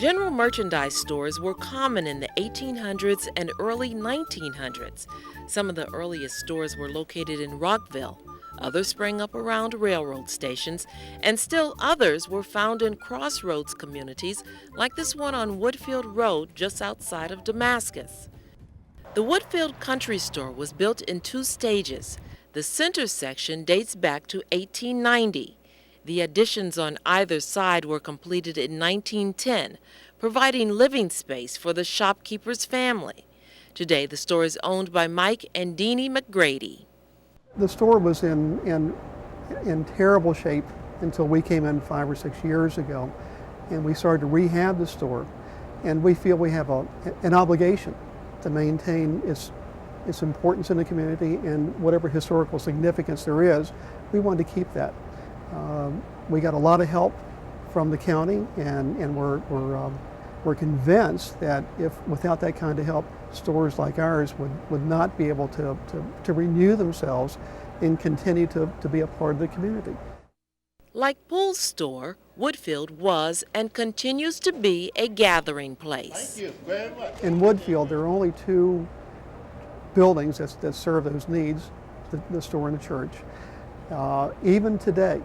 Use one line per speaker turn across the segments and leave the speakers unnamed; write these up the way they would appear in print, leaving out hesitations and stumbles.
General merchandise stores were common in the 1800s and early 1900s. Some of the earliest stores were located in Rockville. Others sprang up around railroad stations, and still others were found in crossroads communities like this one on Woodfield Road just outside of Damascus. The Woodfield Country Store was built in 2 stages. The center section dates back to 1890. The additions on either side were completed in 1910, providing living space for the shopkeeper's family. Today, the store is owned by Mike and Deanie McGrady.
The store was in terrible shape until we came in 5 or 6 years ago, and we started to rehab the store. And we feel we have an obligation to maintain its importance in the community and whatever historical significance there is. We want to keep that. We got a lot of help from the county, and we're convinced that if without that kind of help, stores like ours would not be able to renew themselves and continue to be a part of the community.
Like Poole's store, Woodfield was and continues to be a gathering place.
Thank you very much.
In Woodfield, there are only 2 buildings that serve those needs, the store and the church. Even today,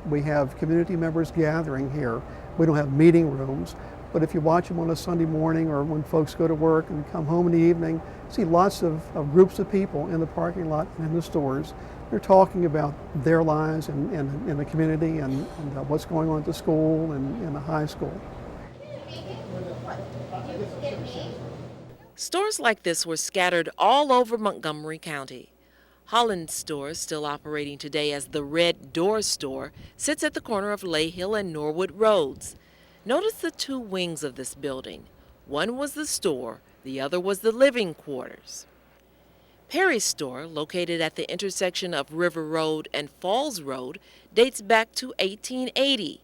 we have community members gathering here. We don't have meeting rooms, but if you watch them on a Sunday morning or when folks go to work and come home in the evening, see lots of groups of people in the parking lot and in the stores. They're talking about their lives in the community and what's going on at the school and in the high school.
Stores like this were scattered all over Montgomery County. Holland's store, still operating today as the Red Door Store, sits at the corner of Lay Hill and Norwood Roads. Notice the 2 wings of this building. One was the store, the other was the living quarters. Perry's store, located at the intersection of River Road and Falls Road, dates back to 1880.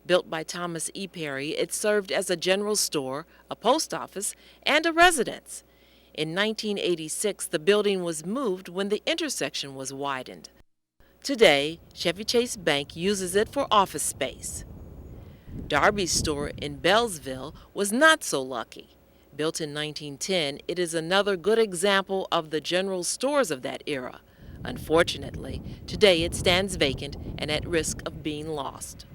Built by Thomas E. Perry, it served as a general store, a post office, and a residence. In 1986, the building was moved when the intersection was widened. Today, Chevy Chase Bank uses it for office space. Darby's store in Bellsville was not so lucky. Built in 1910, it is another good example of the general stores of that era. Unfortunately, today it stands vacant and at risk of being lost.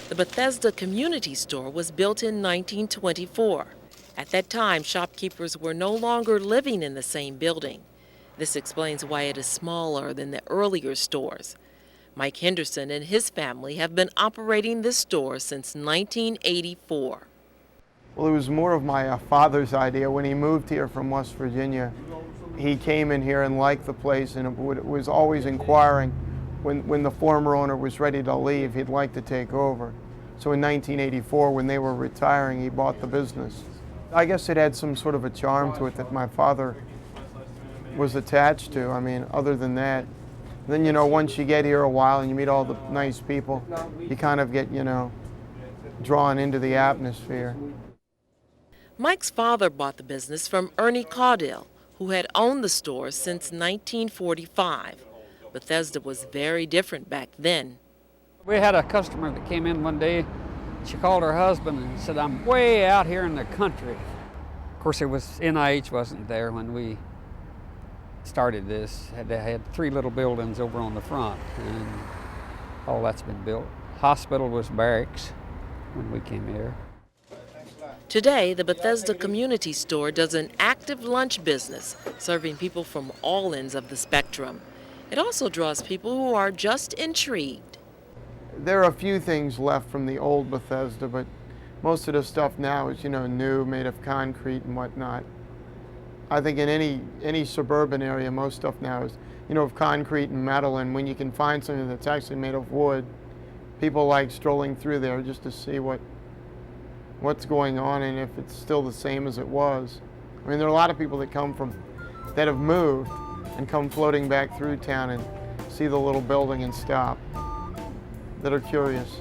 The Bethesda Community Store was built in 1924. At that time, shopkeepers were no longer living in the same building. This explains why it is smaller than the earlier stores. Mike Henderson and his family have been operating this store since 1984.
Well, it was more of my father's idea. When he moved here from West Virginia, he came in here and liked the place and was always inquiring when the former owner was ready to leave, he'd like to take over. So in 1984, when they were retiring, he bought the business. I guess it had some sort of a charm to it that my father was attached to. I mean, other than that, then, you know, once you get here a while and you meet all the nice people, you kind of get, you know, drawn into the atmosphere.
Mike's father bought the business from Ernie Caudill, who had owned the store since 1945. Bethesda was very different back then.
We had a customer that came in one day. She called her husband and said, "I'm way out here in the country." Of course, it was NIH wasn't there when we started this. They had 3 little buildings over on the front, and all that's been built. Hospital was barracks when we came here.
Today, the Bethesda Community Store does an active lunch business, serving people from all ends of the spectrum. It also draws people who are just intrigued.
There are a few things left from the old Bethesda, but most of the stuff now is, you know, new, made of concrete and whatnot. I think in any suburban area, most stuff now is, you know, of concrete and metal, and when you can find something that's actually made of wood, people like strolling through there just to see what's going on and if it's still the same as it was. I mean, there are a lot of people that have moved and come floating back through town and see the little building and stop, that are curious.